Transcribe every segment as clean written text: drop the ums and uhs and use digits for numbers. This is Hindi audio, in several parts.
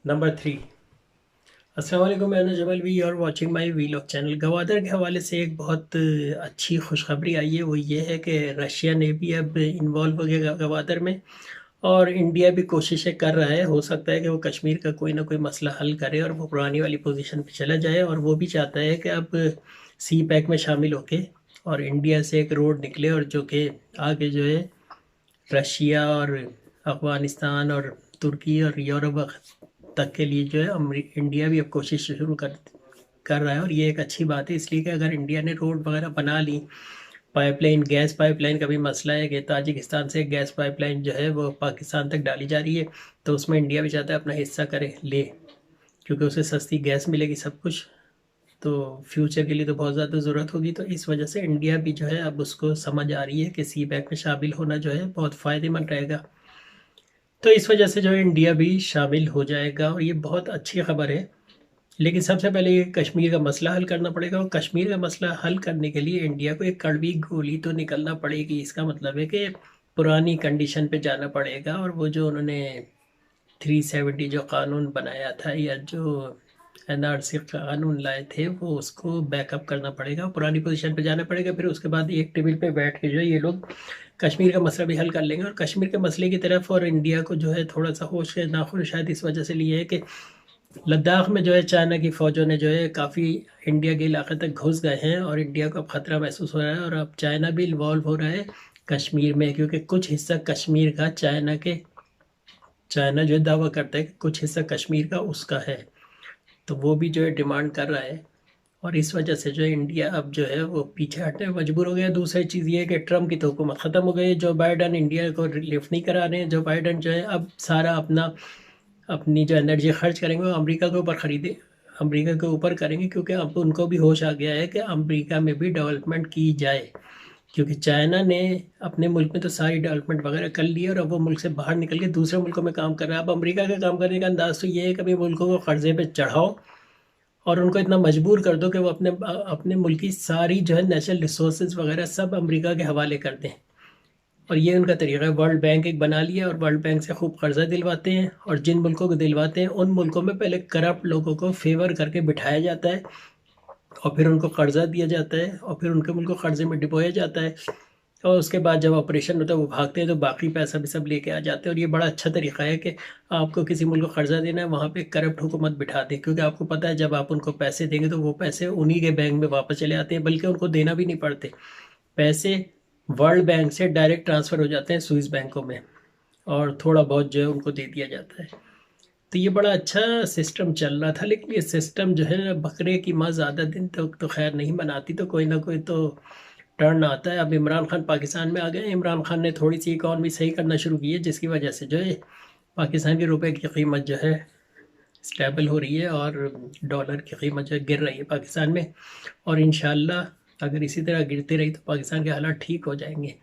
नंबर 3। अस्सलाम वालेकुम, मैं जबल वी और watching my vlog channel. Gwadar के हवाले से एक बहुत अच्छी खुशखबरी आई है। वो ये है कि रशिया ने भी अब इन्वॉल्व हो गया गवादर में, और इंडिया भी कोशिशें कर रहा है। हो सकता है कि वो कश्मीर का कोई ना कोई मसला हल करे और वो पुरानी वाली पोजीशन पे चला जाए। और वो भी चाहता है कि अब सी पैक में शामिल होके और इंडिया से एक रोड निकले, और जो कि आगे जो है रशिया और अफ़गानिस्तान और तुर्की और यूरोप तक के लिए जो है इंडिया भी अब कोशिश शुरू कर कर रहा है। और ये एक अच्छी बात है, इसलिए कि अगर इंडिया ने रोड वगैरह बना ली, पाइपलाइन, गैस पाइपलाइन का भी मसला है कि ताजिकिस्तान से गैस पाइपलाइन जो है वो पाकिस्तान तक डाली जा रही है, तो उसमें इंडिया भी चाहता है अपना हिस्सा करे ले, क्योंकि उसे सस्ती गैस मिलेगी, सब कुछ। तो फ्यूचर के लिए तो बहुत ज़्यादा ज़रूरत होगी, तो इस वजह से इंडिया भी जो है अब उसको समझ आ रही है कि सी पैक में शामिल होना जो है बहुत फ़ायदेमंद रहेगा। तो इस वजह से जो है इंडिया भी शामिल हो जाएगा, और ये बहुत अच्छी खबर है। लेकिन सबसे पहले ये कश्मीर का मसला हल करना पड़ेगा, और कश्मीर का मसला हल करने के लिए इंडिया को एक कड़वी गोली तो निकलना पड़ेगी। इसका मतलब है कि पुरानी कंडीशन पे जाना पड़ेगा, और वो जो उन्होंने 370 जो कानून बनाया था, या जो एनआरसी कानून लाए थे, वो उसको बैकअप करना पड़ेगा, पुरानी पोजीशन पे जाना पड़ेगा। फिर उसके बाद एक टेबल पे बैठ के जो है ये लोग कश्मीर का मसला भी हल कर लेंगे। और कश्मीर के मसले की तरफ और इंडिया को जो है थोड़ा सा होश है नाखुश शायद इस वजह से लिए है कि लद्दाख में जो है चाइना की फौजों ने जो है काफ़ी इंडिया के इलाके तक घुस गए हैं, और इंडिया को अब खतरा महसूस हो रहा है। और अब चाइना भी इन्वॉल्व हो रहा है कश्मीर में, क्योंकि कुछ हिस्सा कश्मीर का चाइना जो है दावा करता है कि कुछ हिस्सा कश्मीर का उसका है। तो वो भी जो है डिमांड कर रहा है, और इस वजह से जो है इंडिया अब जो है वो पीछे हटने में मजबूर हो गया। दूसरी चीज़ ये है कि ट्रम्प की तो हुकूमत ख़त्म हो गई। जो बाइडन इंडिया को लिफ्ट नहीं करा रहे हैं। जो बाइडन जो है अब सारा अपनी जो एनर्जी खर्च करेंगे वो अमेरिका के ऊपर खरीदे अमेरिका के ऊपर करेंगे, क्योंकि अब उनको भी होश आ गया है कि अमेरिका में भी डेवलपमेंट की जाए। क्योंकि चाइना ने अपने मुल्क में तो सारी डेवलपमेंट वगैरह कर ली है, और अब वो मुल्क से बाहर निकल के दूसरे मुल्कों में काम कर रहा है। अब अमेरिका का काम करने का अंदाज तो ये है कि अभी मुल्कों को कर्जे पे चढ़ाओ, और उनको इतना मजबूर कर दो कि वो अपने अपने मुल्क की सारी जो है नेचुरल रिसोर्सेज वगैरह सब अमेरिका के हवाले कर दें। और ये उनका तरीका है। वर्ल्ड बैंक एक बना लिया, और वर्ल्ड बैंक से खूब कर्जा दिलवाते हैं, और जिन मुल्कों को दिलवाते हैं उन मुल्कों में पहले करप्ट लोगों को फेवर करके बिठाया जाता है, और फिर उनको कर्जा दिया जाता है, और फिर उनके मुल्क को कर्जे में डिपोया जाता है। और उसके बाद जब ऑपरेशन होता है वो भागते हैं, तो बाकी पैसा भी सब लेके आ जाते हैं। और ये बड़ा अच्छा तरीका है कि आपको किसी मुल्क को कर्जा देना है, वहाँ पे करप्ट हुकूमत बिठा दें, क्योंकि आपको पता है जब आप उनको पैसे देंगे तो वो पैसे उन्हीं के बैंक में वापस चले आते हैं, बल्कि उनको देना भी नहीं पड़ते। पैसे वर्ल्ड बैंक से डायरेक्ट ट्रांसफ़र हो जाते हैं स्विस बैंकों में, और थोड़ा बहुत जो है उनको दे दिया जाता है। तो ये बड़ा अच्छा सिस्टम चल रहा था। लेकिन ये सिस्टम जो है ना, बकरे की माँ ज़्यादा दिन तक तो खैर नहीं बनाती, तो कोई ना कोई तो टर्न आता है। अब इमरान खान पाकिस्तान में आ गए। इमरान खान ने थोड़ी सी इकॉनमी सही करना शुरू की है, जिसकी वजह से जो है पाकिस्तान के रुपए की कीमत जो है स्टेबल हो रही है, और डॉलर की कीमत जो है गिर रही है पाकिस्तान में। और इंशाल्लाह अगर इसी तरह गिरती रही तो पाकिस्तान के हालात ठीक हो जाएंगे।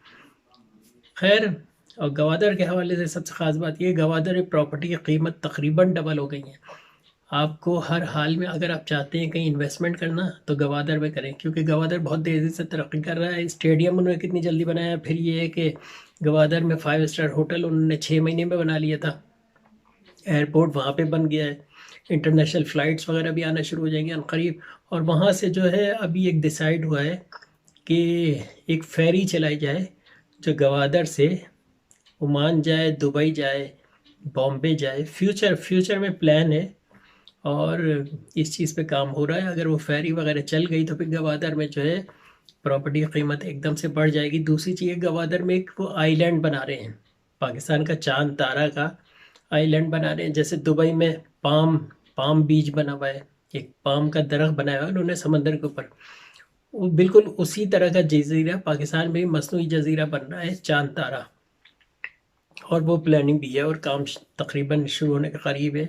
खैर, और गवादर के हवाले से सबसे ख़ास बात ये, गवादर में प्रॉपर्टी की कीमत तकरीबन डबल हो गई है। आपको हर हाल में अगर आप चाहते हैं कहीं इन्वेस्टमेंट करना तो गवादर में करें, क्योंकि गवादर बहुत तेज़ी से तरक्की कर रहा है। स्टेडियम उन्होंने कितनी जल्दी बनाया। फिर ये है कि गवादर में 5 स्टार होटल उन्होंने 6 महीने में बना लिया था। एयरपोर्ट वहाँ पे बन गया है। इंटरनेशनल फ़्लाइट्स वगैरह भी आना शुरू हो जाएंगे अनकरीब। और वहाँ से जो है अभी एक डिसाइड हुआ है कि एक फेरी चलाई जाए, जो गवादर से ओमान जाए, दुबई जाए, बॉम्बे जाए। फ्यूचर फ्यूचर में प्लान है, और इस चीज़ पे काम हो रहा है। अगर वो फेरी वगैरह चल गई तो फिर गवादर में जो है प्रॉपर्टी की कीमत एकदम से बढ़ जाएगी। दूसरी चीज़, गवादर में एक वो आइलैंड बना रहे हैं, पाकिस्तान का चांद तारा का आइलैंड बना रहे हैं। जैसे दुबई में पाम पाम बीच बना हुआ है, एक पाम का दरख्त बनाया हुआ है उन्होंने समंदर के ऊपर। वो बिल्कुल उसी तरह का जजीरा पाकिस्तान में भी मसनूई जजीरा बन रहा है, चांद तारा। और वो प्लानिंग भी है, और काम तकरीबन शुरू होने के करीब है।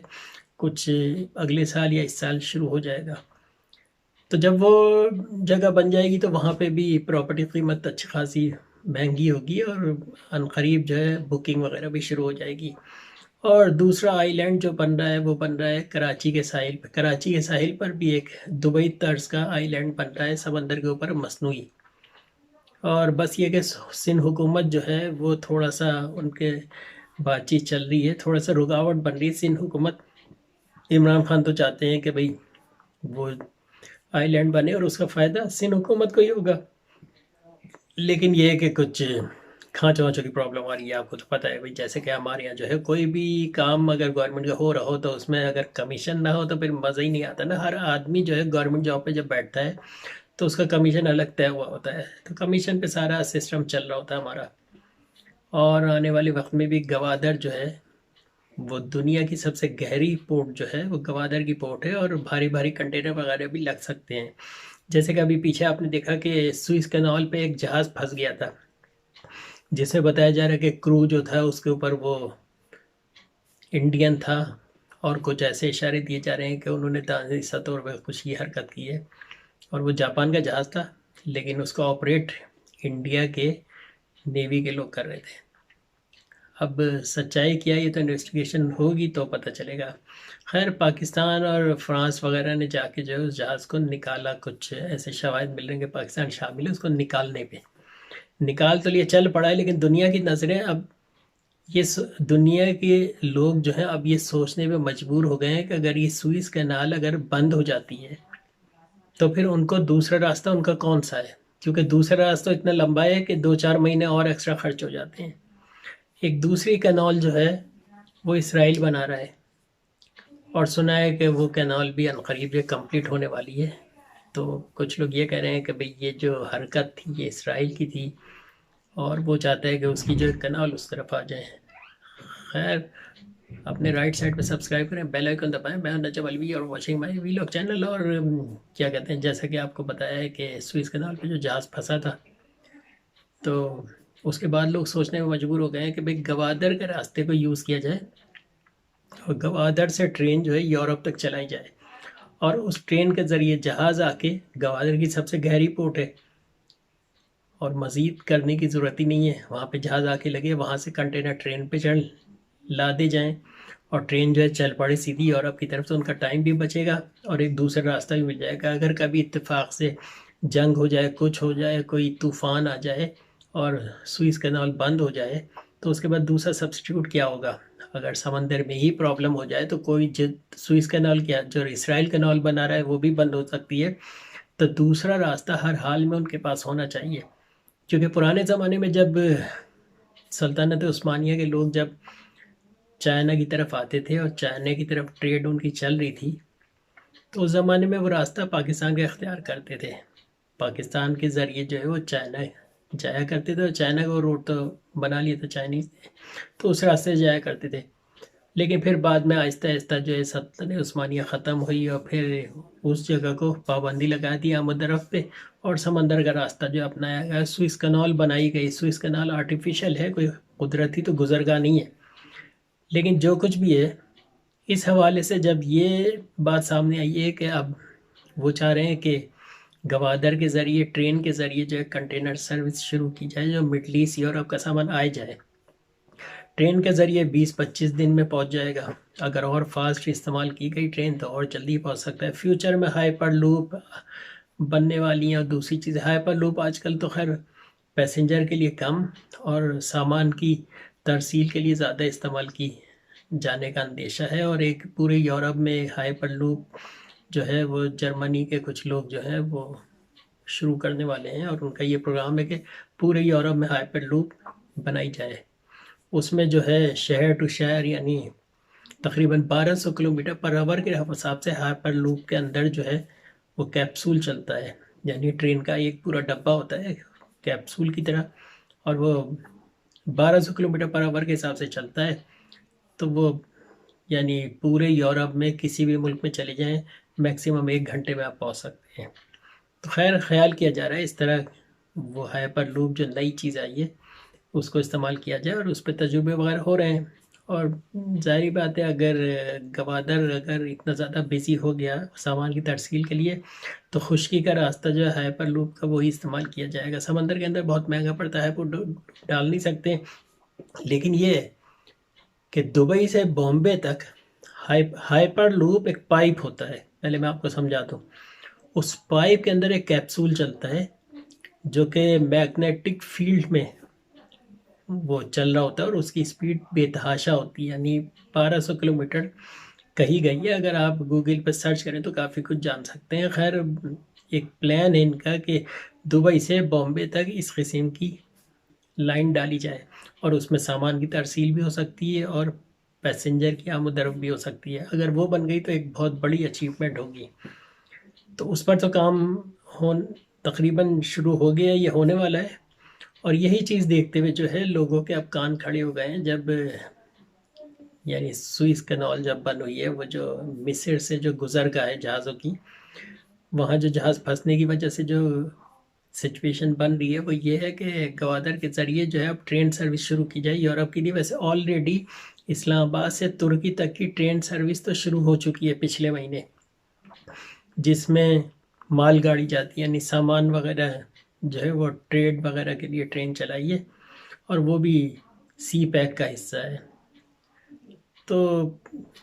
कुछ अगले साल या इस साल शुरू हो जाएगा। तो जब वो जगह बन जाएगी तो वहाँ पे भी प्रॉपर्टी कीमत अच्छी खासी महंगी होगी, और अनकरीब जो है बुकिंग वगैरह भी शुरू हो जाएगी। और दूसरा आइलैंड जो बन रहा है वो बन रहा है कराची के साहिल पर। कराची के साहिल पर भी एक दुबई तर्ज का आइलैंड बन रहा है समंदर के ऊपर मसनूई। और बस ये कि सिंध हुकूमत जो है वो थोड़ा सा उनके बातचीत चल रही है, थोड़ा सा रुकावट बन रही है। सिंध हुकूमत इमरान खान तो चाहते हैं कि भाई वो आइलैंड बने और उसका फ़ायदा सिंध हुकूमत को ही होगा। लेकिन ये है कि कुछ खाँचों वाँचों की प्रॉब्लम आ रही है। आपको तो पता है भाई, जैसे कि हमारे यहाँ जो है कोई भी काम अगर गवर्नमेंट का हो रहा हो तो उसमें अगर कमीशन ना हो तो फिर मज़ा ही नहीं आता ना। हर आदमी जो है गवर्नमेंट जॉब पे जब बैठता है तो उसका कमीशन अलग तय हुआ होता है, तो कमीशन पे सारा सिस्टम चल रहा होता है हमारा। और आने वाले वक्त में भी गवादर जो है वो दुनिया की सबसे गहरी पोर्ट जो है वो गवादर की पोर्ट है, और भारी भारी कंटेनर वगैरह भी लग सकते हैं। जैसे कि अभी पीछे आपने देखा कि सुइस कैनाल पे एक जहाज़ फंस गया था, जिसे बताया जा रहा है कि क्रू जो था उसके ऊपर वो इंडियन था, और कुछ ऐसे इशारे दिए जा रहे हैं कि उन्होंने दानिशा तौर पर कुछ ये हरकत की है। और वो जापान का जहाज़ था, लेकिन उसको ऑपरेट इंडिया के नेवी के लोग कर रहे थे। अब सच्चाई क्या है, ये तो इन्वेस्टिगेशन होगी तो पता चलेगा। खैर, पाकिस्तान और फ्रांस वगैरह ने जाके जो है उस जहाज़ को निकाला, कुछ ऐसे शवाहिद मिल रहे हैं कि पाकिस्तान शामिल है उसको निकालने पे। निकाल तो लिए चल पड़ा है, लेकिन दुनिया की नज़रें अब दुनिया के लोग जो हैं अब ये सोचने पे मजबूर हो गए हैं कि अगर ये सुइस कैनाल अगर बंद हो जाती है तो फिर उनको दूसरा रास्ता उनका कौन सा है, क्योंकि दूसरा रास्ता इतना लंबा है कि 2-4 महीने और एक्स्ट्रा खर्च हो जाते हैं। एक दूसरी कैनाल जो है वो इसराइल बना रहा है, और सुना है कि वो कैनाल भी अनकरीब जो कंप्लीट होने वाली है। तो कुछ लोग ये कह रहे हैं कि भाई ये जो हरकत थी ये इसराइल की थी, और वो चाहता है कि उसकी जो कैनाल उस तरफ आ जाए। खैर, अपने राइट साइड पे सब्सक्राइब करें, बेल आइकन दबाएं। मैं नजब अलवी और वॉचिंग माई वीलॉग चैनल। और क्या कहते हैं, जैसा कि आपको बताया है कि सुइस कैनाल पे जो जहाज़ फंसा था, तो उसके बाद लोग सोचने में मजबूर हो गए हैं कि भाई गवादर के रास्ते को यूज़ किया जाए, और गवादर से ट्रेन जो है यूरोप तक चलाई जाए, और उस ट्रेन के ज़रिए जहाज़ आके गवादर की सबसे गहरी पोर्ट है, और मज़ीद करने की ज़रूरत ही नहीं है। वहाँ पे जहाज़ आके लगे, वहाँ से कंटेनर ट्रेन पे चढ़ लादे जाएं, और ट्रेन जो है चल पड़े सीधी यूरोप की तरफ, से उनका टाइम भी बचेगा और एक दूसरा रास्ता भी मिल जाएगा। अगर कभी इत्तेफाक से जंग हो जाए, कुछ हो जाए, कोई तूफ़ान आ जाए और सुइस कैनाल बंद हो जाए, तो उसके बाद दूसरा सब्स्टिट्यूट क्या होगा। अगर समंदर में ही प्रॉब्लम हो जाए तो कोई सुइस कैनाल क्या, जो इसराइल कैनाल बना रहा है वो भी बंद हो सकती है। तो दूसरा रास्ता हर हाल में उनके पास होना चाहिए, क्योंकि पुराने ज़माने में जब सल्तनत उस्मानिया के लोग जब चाइना की तरफ आते थे और चाइना की तरफ ट्रेड उनकी चल रही थी, तो उस ज़माने में वो रास्ता पाकिस्तान का इख्तियार करते थे। पाकिस्तान के ज़रिए जो है वो चाइना जाया करते थे, और चाइना का रोड तो बना लिया था चाइनीज़ ने, तो उस रास्ते से जाया करते थे। लेकिन फिर बाद में आहिस्ता आहिस्ता जो है सल्तनत उस्मानिया ख़त्म हुई, और फिर उस जगह को पाबंदी लगा दी आमद रफ्त पे, और समंदर का रास्ता जो अपनाया गया, सुइस कैनाल बनाई गई। सुइस कैनाल आर्टिफिशियल है, कोई कुदरती तो गुजरगाह नहीं है। लेकिन जो कुछ भी है, इस हवाले से जब ये बात सामने आई है कि अब वो चाह रहे हैं कि गवादर के ज़रिए, ट्रेन के ज़रिए जो है कंटेनर सर्विस शुरू की जाए, जो मिडल ईस्ट यूरोप का सामान आए जाए। ट्रेन के ज़रिए 20-25 दिन में पहुंच जाएगा। अगर और फास्ट इस्तेमाल की गई ट्रेन तो और जल्दी पहुंच सकता है। फ्यूचर में हाइपर लूप बनने वाली हैं, और दूसरी चीज़ हाइपर लूप आजकल तो खैर पैसेंजर के लिए कम और सामान की तरसील के लिए ज़्यादा इस्तेमाल की जाने का अंदेशा है। और एक पूरे यूरोप में हाइपर लूप जो है वो जर्मनी के कुछ लोग जो हैं वो शुरू करने वाले हैं, और उनका ये प्रोग्राम है कि पूरे यूरोप में हाइपर लूप बनाई जाए। उसमें जो है शहर टू शहर, यानी तकरीबन 1200 किलोमीटर पर आवर के हिसाब से हाइपर लूप के अंदर जो है वो कैप्सूल चलता है। यानी ट्रेन का एक पूरा डब्बा होता है कैप्सूल की तरह, और वो 1200 किलोमीटर पर आवर के हिसाब से चलता है। तो वो यानी पूरे यूरोप में किसी भी मुल्क में चले जाएं, मैक्सिमम 1 घंटे में आप पहुंच सकते हैं। तो खैर, ख्याल किया जा रहा है इस तरह वो हाइपर लूप जो नई चीज़ आई है उसको इस्तेमाल किया जाए, और उस पर तजुर्बे वगैरह हो रहे हैं। और ज़ाहिर बात है, अगर गवादर अगर इतना ज़्यादा बिजी हो गया सामान की तरसील के लिए, तो खुश्की का रास्ता जो है हाइपर लूप का वही इस्तेमाल किया जाएगा। समंदर के अंदर बहुत महंगा पड़ता है, वो डाल नहीं सकते। लेकिन ये है कि दुबई से बॉम्बे तक हाइपर लूप एक पाइप होता है। पहले मैं आपको समझा दूँ, उस पाइप के अंदर एक कैप्सूल चलता है जो कि मैग्नेटिक फील्ड में वो चल रहा होता है, और उसकी स्पीड बेतहाशा होती है, यानी 1200 किलोमीटर कही गई है, अगर आप गूगल पर सर्च करें तो काफ़ी कुछ जान सकते हैं। खैर, एक प्लान है इनका कि दुबई से बॉम्बे तक इस किस्म की लाइन डाली जाए और उसमें सामान की तरसील भी हो सकती है और पैसेंजर की आमद-ओ-रफ़्त भी हो सकती है। अगर वो बन गई तो एक बहुत बड़ी अचीवमेंट होगी। तो उस पर तो काम हो तकरीबन शुरू हो गया, ये होने वाला है। और यही चीज़ देखते हुए जो है लोगों के अब कान खड़े हो गए हैं। जब यानी सुएज़ कैनाल जब बंद हुई है, वो जो मिस्र से जो गुजरगाह है जहाज़ों की, वहाँ जो जहाज़ फंसने की वजह से जो सिचुएशन बन रही है वो ये है कि गवादर के ज़रिए जो है अब ट्रेन सर्विस शुरू की जाए यूरोप के लिए। वैसे ऑलरेडी इस्लामाबाद से तुर्की तक की ट्रेन सर्विस तो शुरू हो चुकी है पिछले महीने, जिसमें मालगाड़ी जाती है, यानी सामान वगैरह जो है वो ट्रेड वगैरह के लिए ट्रेन चलाई है और वो भी सी पैक का हिस्सा है। तो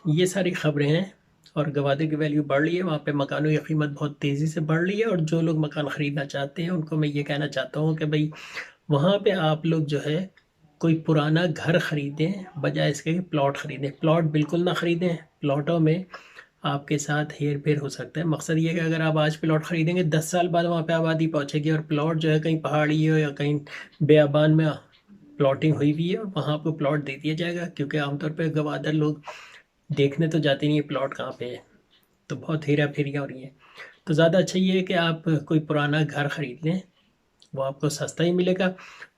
ये सारी खबरें हैं और गवादे की वैल्यू बढ़ रही है, वहाँ पे मकानों की कीमत बहुत तेज़ी से बढ़ रही है। और जो लोग मकान ख़रीदना चाहते हैं उनको मैं ये कहना चाहता हूँ कि भाई वहाँ पे आप लोग जो है कोई पुराना घर ख़रीदें बजाय इसके कि प्लॉट ख़रीदें। प्लॉट बिल्कुल ना ख़रीदें, प्लॉटों में आपके साथ हेर फेर हो सकता है। मकसद ये है कि अगर आप आज प्लॉट ख़रीदेंगे 10 साल बाद वहाँ पे आबादी पहुँचेगी और प्लॉट जो है कहीं पहाड़ी हो या कहीं बेआबान में प्लॉटिंग हुई हुई है और वहाँ आपको प्लॉट दे दिया जाएगा, क्योंकि आमतौर पे गवादर लोग देखने तो जाते नहीं है प्लॉट कहाँ पे है। तो बहुत हेरा फेरियाँ हो रही हैं। तो ज़्यादा अच्छा ये है कि आप कोई पुराना घर ख़रीद लें, वो आपको सस्ता ही मिलेगा।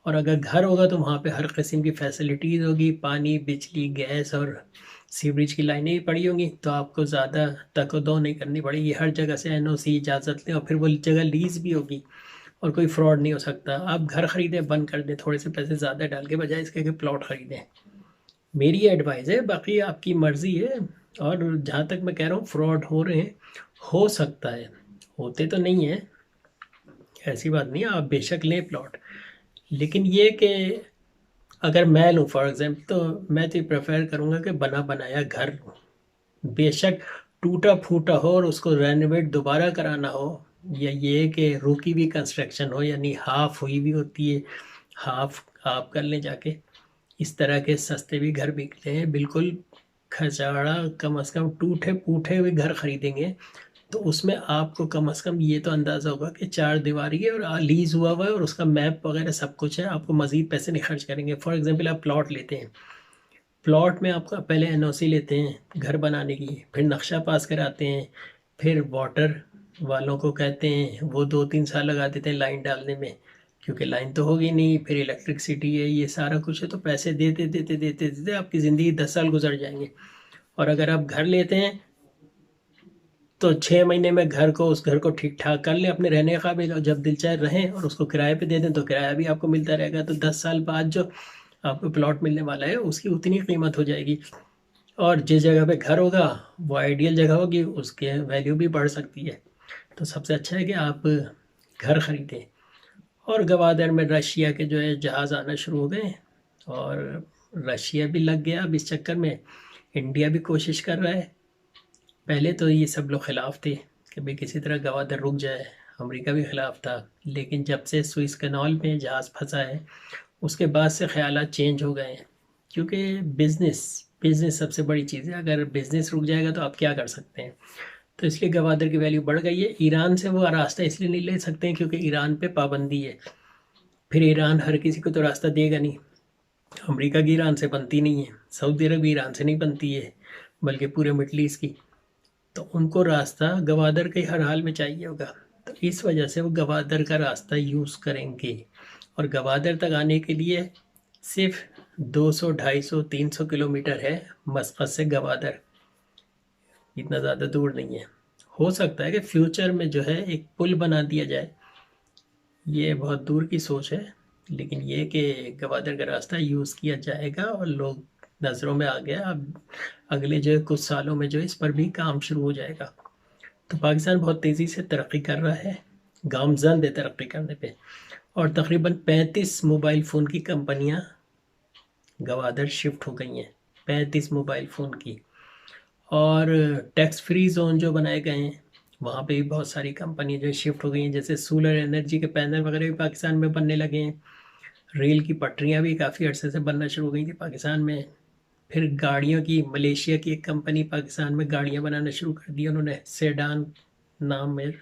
और अगर घर होगा तो वहाँ पे हर किस्म की फैसिलिटीज़ होगी, पानी, बिजली, गैस और सीवरेज की लाइनें भी पड़ी होंगी, तो आपको ज़्यादा तको-दो नहीं करनी पड़ेगी। हर जगह से एनओसी इजाज़त लें और फिर वो जगह लीज़ भी होगी और कोई फ्रॉड नहीं हो सकता। आप घर खरीदें, बंद कर दें थोड़े से पैसे ज़्यादा डाल के, बजाय इसके कि प्लॉट खरीदें। मेरी एडवाइस है, बाकी आपकी मर्ज़ी है। और जहाँ तक मैं कह रहा हूँ फ्रॉड हो रहे हैं, हो सकता है, होते तो नहीं है, ऐसी बात नहीं है, आप बेशक लें प्लॉट। लेकिन ये कि अगर मैं लूँ फॉर एग्जाम्पल, तो मैं तो प्रेफर करूँगा कि बना बनाया घर लूँ। बेशक टूटा फूटा हो और उसको रेनोवेट दोबारा कराना हो, या ये कि रुकी हुई कंस्ट्रक्शन हो, यानी हाफ हुई भी होती है, हाफ आप कर लें जाके। इस तरह के सस्ते भी घर बिकते हैं बिल्कुल। खचाड़ा कम से कम टूटे फूटे हुए घर खरीदेंगे तो उसमें आपको कम से कम ये तो अंदाज़ा होगा कि चार दीवारी है और लीज हुआ हुआ है और उसका मैप वगैरह सब कुछ है। आपको मज़ीद पैसे नहीं खर्च करेंगे। फॉर एग्जांपल आप प्लॉट लेते हैं, प्लॉट में आपका पहले एनओसी लेते हैं घर बनाने की, फिर नक्शा पास कराते हैं, फिर वाटर वालों को कहते हैं, वो 2-3 साल लगा देते हैं लाइन डालने में, क्योंकि लाइन तो होगी नहीं, फिर इलेक्ट्रिसिटी है, ये सारा कुछ है। तो पैसे देते देते देते देते आपकी ज़िंदगी 10 साल गुजर जाएंगे। और अगर आप घर लेते हैं तो 6 महीने में घर को, उस घर को ठीक ठाक कर लें अपने रहने के काबिल, और जब दिल चाहे रहें और उसको किराए पे दे दें तो किराया भी आपको मिलता रहेगा। तो 10 साल बाद जो आपको प्लॉट मिलने वाला है उसकी उतनी कीमत हो जाएगी। और जिस जगह पे घर होगा वो आइडियल जगह होगी, उसके वैल्यू भी बढ़ सकती है। तो सबसे अच्छा है कि आप घर ख़रीदें। और गवादर में रशिया के जो है जहाज़ आना शुरू हो गए और रशिया भी लग गया अब इस चक्कर में। इंडिया भी कोशिश कर रहा है। पहले तो ये सब लोग ख़िलाफ़ थे कि भाई किसी तरह गवादर रुक जाए, अमेरिका भी ख़िलाफ़ था। लेकिन जब से सुएज़ कैनाल में जहाज़ फंसा है उसके बाद से ख़यालात चेंज हो गए हैं, क्योंकि बिज़नेस बिज़नेस सबसे बड़ी चीज़ है। अगर बिज़नेस रुक जाएगा तो आप क्या कर सकते हैं। तो इसलिए गवादर की वैल्यू बढ़ गई है। ईरान से वो रास्ता इसलिए नहीं ले सकते हैं क्योंकि ईरान पे पाबंदी है। फिर ईरान हर किसी को तो रास्ता देगा नहीं। अमेरिका की ईरान से बनती नहीं है, सऊदी अरब ईरान से नहीं बनती है, बल्कि पूरे मिडल ईस्ट की। तो उनको रास्ता गवादर के हर हाल में चाहिए होगा। तो इस वजह से वो गवादर का रास्ता यूज़ करेंगे। और गवादर तक आने के लिए सिर्फ 200, 250, 300 किलोमीटर है मस्कत से गवादर, इतना ज़्यादा दूर नहीं है। हो सकता है कि फ्यूचर में जो है एक पुल बना दिया जाए, ये बहुत दूर की सोच है, लेकिन ये कि गवादर का रास्ता यूज़ किया जाएगा और लोग नज़रों में आ गया। अब अगले जो कुछ सालों में जो इस पर भी काम शुरू हो जाएगा। तो पाकिस्तान बहुत तेज़ी से तरक्की कर रहा है, गामजन है तरक्की करने पे। और तकरीबन 35 मोबाइल फ़ोन की कंपनियां गवादर शिफ्ट हो गई हैं, 35 मोबाइल फ़ोन की। और टैक्स फ्री जोन जो बनाए गए हैं वहाँ पे भी बहुत सारी कंपनी जो शिफ्ट हो गई हैं, जैसे सोलर एनर्जी के पैनल वगैरह भी पाकिस्तान में बनने लगे हैं। रेल की पटरियाँ भी काफ़ी अर्से से बनना शुरू हो गई थी पाकिस्तान में। फिर गाड़ियों की, मलेशिया की एक कंपनी पाकिस्तान में गाड़ियाँ बनाना शुरू कर दी उन्होंने, सेडान नाम में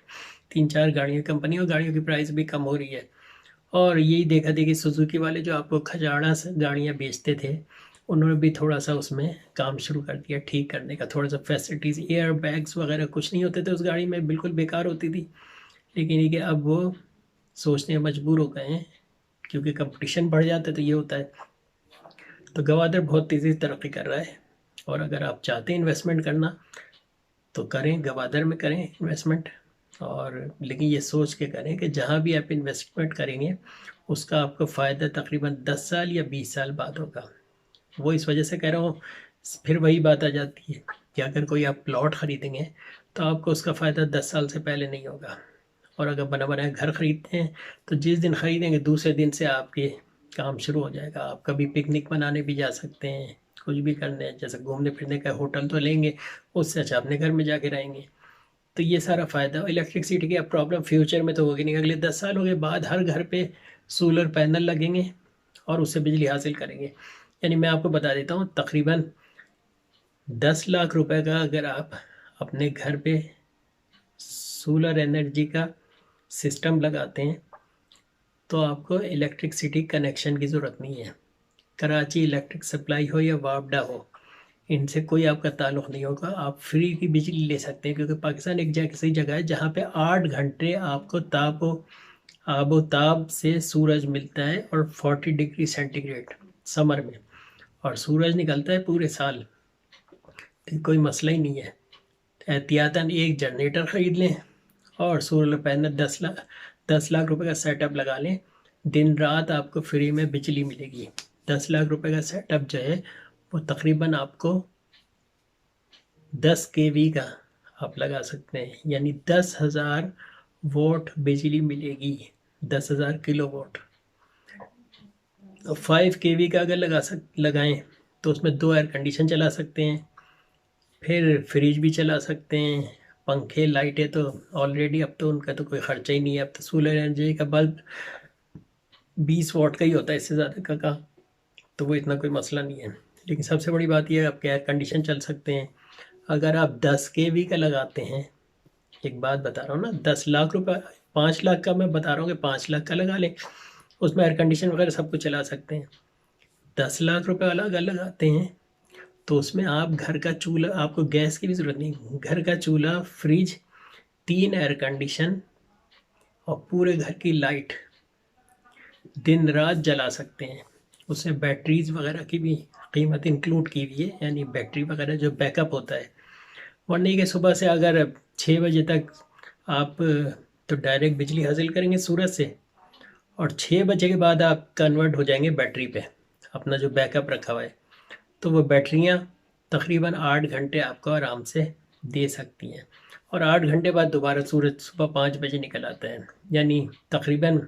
3-4 गाड़ियाँ कंपनी, और गाड़ियों की प्राइस भी कम हो रही है। और यही देखा देखी सुजुकी वाले जो आपको खजाड़ा से गाड़ियाँ बेचते थे, उन्होंने भी थोड़ा सा उसमें काम शुरू कर दिया ठीक करने का, थोड़ा सा फैसिलिटीज़, एयर बैग्स वगैरह कुछ नहीं होते थे उस गाड़ी में, बिल्कुल बेकार होती थी। लेकिन ये कि अब वो सोचने मजबूर हो गए हैं, क्योंकि कंपटीशन बढ़ जाता है तो ये होता है। तो गवादर बहुत तेज़ी से तरक्की कर रहा है, और अगर आप चाहते हैं इन्वेस्टमेंट करना तो करें, गवादर में करें इन्वेस्टमेंट। और लेकिन ये सोच के करें कि जहाँ भी आप इन्वेस्टमेंट करेंगे उसका आपको फ़ायदा तकरीबन 10 साल या 20 साल बाद होगा। वो इस वजह से कह रहा हूँ, फिर वही बात आ जाती है कि अगर कोई आप प्लॉट ख़रीदेंगे तो आपको उसका फ़ायदा 10 साल से पहले नहीं होगा। और अगर बना बनाया घर ख़रीदते हैं तो जिस दिन ख़रीदेंगे दूसरे दिन से आपके काम शुरू हो जाएगा। आप कभी पिकनिक मनाने भी जा सकते हैं, कुछ भी करने, जैसे घूमने फिरने का होटल तो लेंगे, उससे अच्छा अपने घर में जाके रहेंगे। तो ये सारा फ़ायदा। इलेक्ट्रिसिटी की अब प्रॉब्लम फ्यूचर में तो होगी नहीं, अगले 10 सालों के बाद हर घर पे सोलर पैनल लगेंगे और उससे बिजली हासिल करेंगे। यानी मैं आपको बता देता हूँ, तकरीबन 10 लाख रुपए का अगर आप अपने घर पे सोलर एनर्जी का सिस्टम लगाते हैं तो आपको इलेक्ट्रिसिटी कनेक्शन की ज़रूरत नहीं है। कराची इलेक्ट्रिक सप्लाई हो या वापडा हो, इनसे कोई आपका ताल्लुक़ नहीं होगा। आप फ्री की बिजली ले सकते हैं, क्योंकि पाकिस्तान एक ऐसी जगह है जहाँ पे 8 घंटे आपको आबोताब से सूरज मिलता है, और 40 डिग्री सेंटीग्रेड समर में, और सूरज निकलता है पूरे साल, तो कोई मसला ही नहीं है। एहतियातन एक जनरेटर ख़रीद लें और सोलर पैनल 10 लाख रुपए का सेटअप लगा लें, दिन रात आपको फ्री में बिजली मिलेगी। 10 लाख रुपए का सेटअप जो है वो तकरीबन आपको 10 kV का आप लगा सकते हैं, यानी 10,000 वोट बिजली मिलेगी, 10,000 किलोवाट। और 5 kV का अगर लगाएं तो उसमें 2 एयर कंडीशन चला सकते हैं, फिर फ्रिज भी चला सकते हैं, पंखे, लाइटें तो ऑलरेडी अब तो उनका तो कोई खर्चा ही नहीं है। अब तो सोलर एनर्जी का बल्ब 20 वाट का ही होता है, इससे ज़्यादा का तो वो इतना कोई मसला नहीं है। लेकिन सबसे बड़ी बात यह है आपके एयर कंडीशन चल सकते हैं। अगर आप 10 kV का लगाते हैं, एक बात बता रहा हूँ ना, 10 लाख रुपए, 5 लाख का मैं बता रहा हूँ कि 5 लाख का लगा लें, उसमें एयर कंडीशन वगैरह सब कुछ चला सकते हैं। 10 लाख रुपए वाला अगर लगाते हैं तो उसमें आप घर का चूल्हा, आपको गैस की भी ज़रूरत नहीं, घर का चूल्हा, फ्रिज, 3 एयर कंडीशन और पूरे घर की लाइट दिन रात जला सकते हैं। उसमें बैटरीज वगैरह की भी कीमत इंक्लूड की हुई है, यानी बैटरी वगैरह जो बैकअप होता है। वरना कि सुबह से अगर 6 बजे तक आप तो डायरेक्ट बिजली हासिल करेंगे सूरज से, और 6 बजे के बाद आप कन्वर्ट हो जाएंगे बैटरी पे, अपना जो बैकअप रखा हुआ है, तो वो बैटरियाँ तकरीबन 8 घंटे आपको आराम से दे सकती हैं। और 8 घंटे बाद दोबारा सूरज सुबह 5 बजे निकल आता है, यानी तकरीबन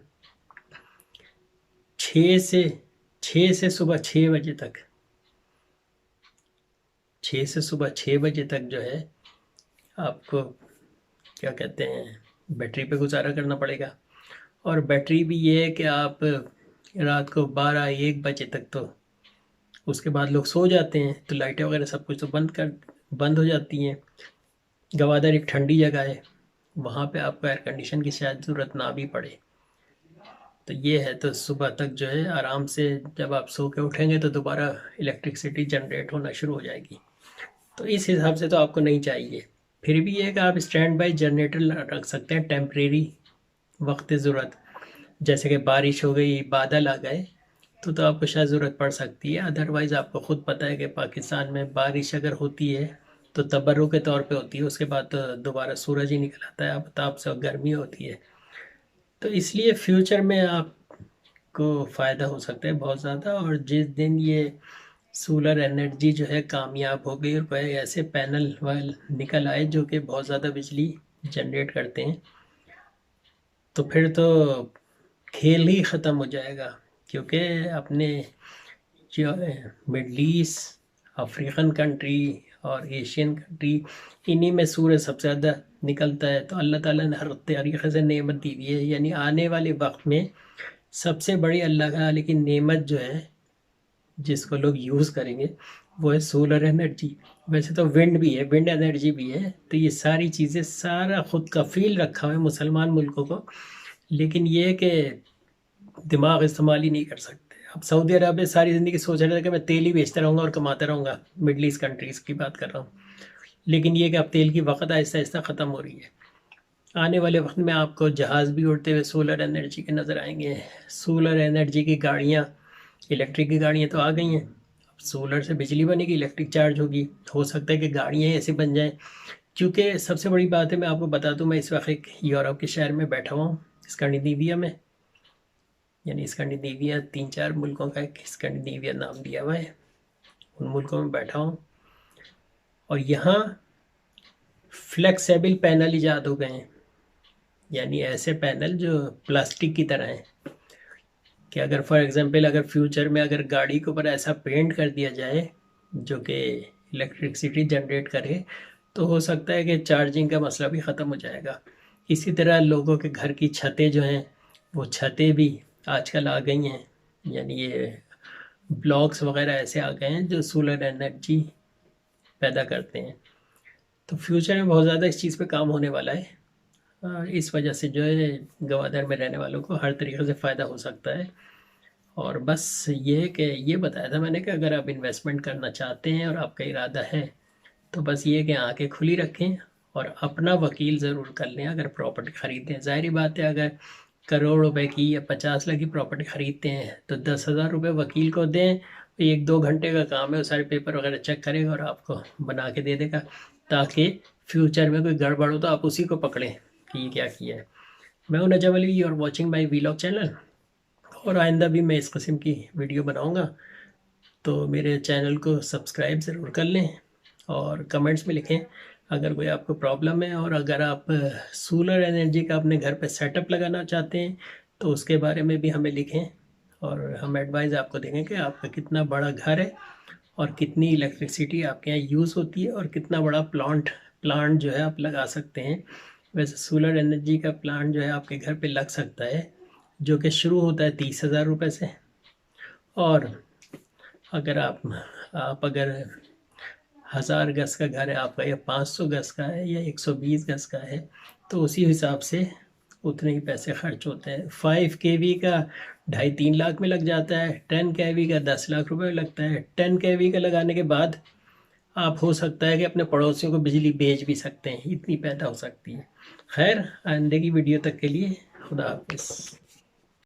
6 से सुबह 6 बजे तक, 6 से सुबह 6 बजे तक जो है आपको क्या कहते हैं, बैटरी पे गुजारा करना पड़ेगा। और बैटरी भी ये है कि आप रात को 12-1 बजे तक, तो उसके बाद लोग सो जाते हैं तो लाइटें वगैरह सब कुछ तो बंद हो जाती हैं। गवादर एक ठंडी जगह है, वहाँ पे आपको एयर कंडीशन की शायद ज़रूरत ना भी पड़े। तो ये है, तो सुबह तक जो है आराम से जब आप सो के उठेंगे तो दोबारा इलेक्ट्रिसिटी जनरेट होना शुरू हो जाएगी। तो इस हिसाब से तो आपको नहीं चाहिए। फिर भी ये है कि आप स्टैंड बाई जनरेटर रख सकते हैं टेम्परेरी वक्त ज़रूरत, जैसे कि बारिश हो गई, बादल आ गए, तो आपको शायद ज़रूरत पड़ सकती है। अदरवाइज़ आपको ख़ुद पता है कि पाकिस्तान में बारिश अगर होती है तो तबर्रुक के तौर पे होती है, उसके बाद तो दोबारा सूरज ही निकल आता है, आफताब से, और गर्मी होती है। तो इसलिए फ्यूचर में आपको फ़ायदा हो सकता है बहुत ज़्यादा। और जिस दिन ये सोलर एनर्जी जो है कामयाब हो गई और कोई ऐसे पैनल वाल निकल आए जो कि बहुत ज़्यादा बिजली जनरेट करते हैं, तो फिर तो खेल ही ख़त्म हो जाएगा। क्योंकि अपने जो मिडल ईस्ट, अफ्रीकन कंट्री और एशियन कंट्री, इन्हीं में सूरज सबसे ज़्यादा निकलता है। तो अल्लाह ताला ने हर तरीक़े से नेमत दी हुई है, यानी आने वाले वक्त में सबसे बड़ी अल्लाह का लेकिन नेमत जो है जिसको लोग यूज़ करेंगे वो है सोलर एनर्जी। वैसे तो विंड भी है, विंड एनर्जी भी है। तो ये सारी चीज़ें सारा खुद कफ़ील रखा हुआ है मुसलमान मुल्कों को, लेकिन ये है कि दिमाग इस्तेमाल ही नहीं कर सकते। अब सऊदी अरब में सारी ज़िंदगी सोच रहे थे कि मैं तेल ही बेचता रहूँगा और कमाता रहूँगा, मिडल ईस्ट कंट्रीज़ की बात कर रहा हूँ। लेकिन ये कि अब तेल की वक़्त आहिस्ता आहिस्ता ख़त्म हो रही है। आने वाले वक्त में आपको जहाज़ भी उड़ते हुए सोलर एनर्जी के नज़र आएंगे। सोलर एनर्जी की गाड़ियाँ, इलेक्ट्रिक की गाड़ियाँ तो आ गई हैं। अब सोलर से बिजली बनेगी, इलेक्ट्रिक चार्ज होगी। हो सकता है कि गाड़ियाँ ऐसे बन जाएं। क्योंकि सबसे बड़ी बात है, मैं आपको बता दूं, मैं इस वक्त एक यूरोप के शहर में बैठा हुआ हूँ, स्कैंडिनेविया में। यानी स्कैंडिनेविया 3-4 मुल्कों का एक स्कैंडिनेविया नाम दिया हुआ है। उन मुल्कों में बैठा हूँ और यहाँ फ्लेक्सिबल पैनल ईजाद हो गए हैं। यानी ऐसे पैनल जो प्लास्टिक की तरह हैं कि अगर फॉर एग्जांपल अगर फ्यूचर में अगर गाड़ी के ऊपर ऐसा पेंट कर दिया जाए जो कि इलेक्ट्रिसिटी जनरेट करे, तो हो सकता है कि चार्जिंग का मसला भी ख़त्म हो जाएगा। इसी तरह लोगों के घर की छतें जो हैं, वो छतें भी आजकल आ गई हैं। यानी ये ब्लॉक्स वगैरह ऐसे आ गए हैं जो सोलर एनर्जी पैदा करते हैं। तो फ्यूचर में बहुत ज़्यादा इस चीज़ पे काम होने वाला है। इस वजह से जो है गवादर में रहने वालों को हर तरीके से फ़ायदा हो सकता है। और बस ये है कि ये बताया था मैंने कि अगर आप इन्वेस्टमेंट करना चाहते हैं और आपका इरादा है, तो बस ये कि आंखें खुली रखें और अपना वकील ज़रूर कर लें अगर प्रॉपर्टी ख़रीदते हैं। ज़ाहिर बात है, अगर करोड़ रुपए की या 50 लाख की प्रॉपर्टी ख़रीदते हैं तो 10,000 रुपये वकील को दें। 1-2 घंटे का काम है, वो सारे पेपर वगैरह चेक करेगा और आपको बना के दे देगा, ताकि फ्यूचर में कोई गड़बड़ हो तो आप उसी को पकड़ें कि ये क्या किया है। मैं हूं Najam Ali, you are watching my vlog channel. और आइंदा भी मैं इस किस्म की वीडियो बनाऊंगा, तो मेरे चैनल को सब्सक्राइब ज़रूर कर लें और कमेंट्स में लिखें अगर कोई आपको प्रॉब्लम है। और अगर आप सोलर एनर्जी का अपने घर पे सेटअप लगाना चाहते हैं तो उसके बारे में भी हमें लिखें, और हम एडवाइस आपको देंगे कि आपका कितना बड़ा घर है और कितनी इलेक्ट्रिसिटी आपके यहाँ यूज़ होती है और कितना बड़ा प्लांट जो है आप लगा सकते हैं। वैसे सोलर एनर्जी का प्लांट जो है आपके घर पे लग सकता है, जो कि शुरू होता है 30,000 रुपये से। और अगर आप अगर 1000 गज का घर है आपका, या 500 गज का है, या 120 गज का है, तो उसी हिसाब से उतने ही पैसे खर्च होते हैं। 5 kV का 2.5-3 लाख में लग जाता है। 10 kV का 10 लाख रुपए लगता है। 10 kV का लगाने के बाद आप हो सकता है कि अपने पड़ोसियों को बिजली बेच भी सकते हैं, इतनी पैदा हो सकती है। खैर, आइंदे की वीडियो तक के लिए खुदा हाफिज़।